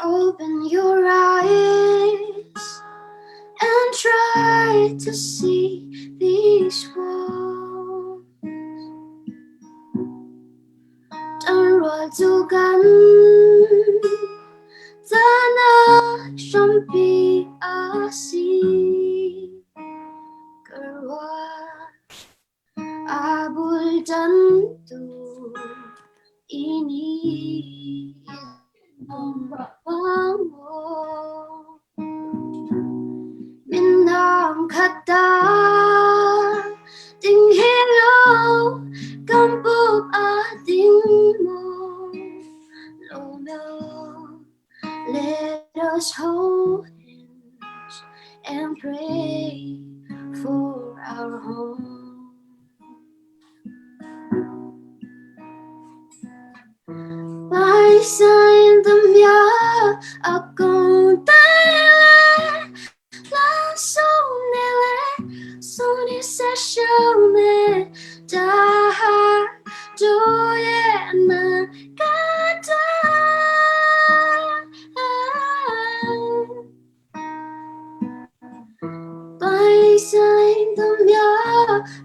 Open your eyes and try to see these walls. 当若足感在那上比asih keluar abul tentu ini membawamu minang kata ting hilau kampuk adingmu Romeo. Let us hold hands and pray for our home. By sign the mia akong taile la sonele soni se shome da do ye na kata. By sign the mia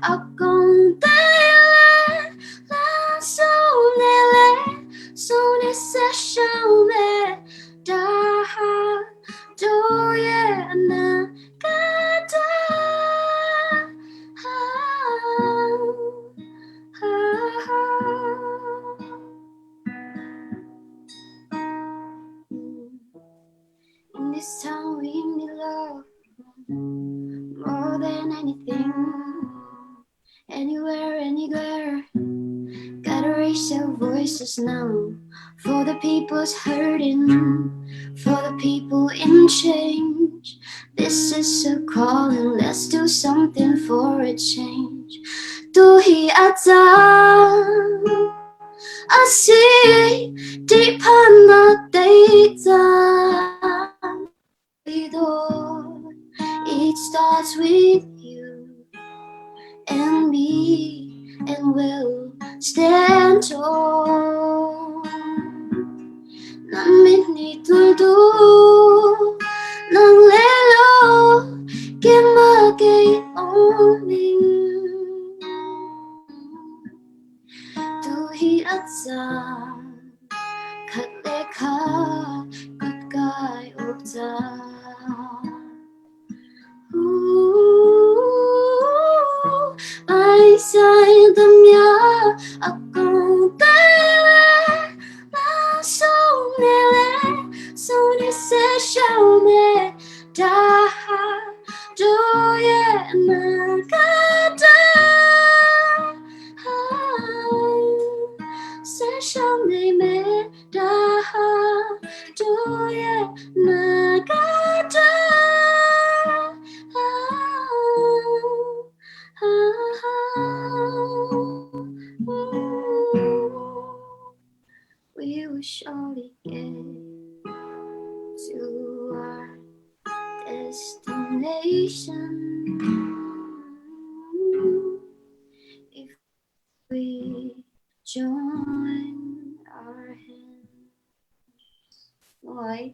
akong taile la sonele soni se shome da do ye na kata. In this town we need love more than anything. Anywhere, anywhere, gotta raise our voices now for the people's hurting, for the people in change. This is a calling, let's do something for a change. Tu hi aja asih di pana data. It starts with you and me, and we'll stand tall. Namit ni tuldu nang lelo kimagay owning tuhi atsa katleka kutkay upta. By sign the mia akong taile la sonele soni se shome da do ye na kata se shome me da do ye na kata. We will surely get to our destination if we join our hands. Why?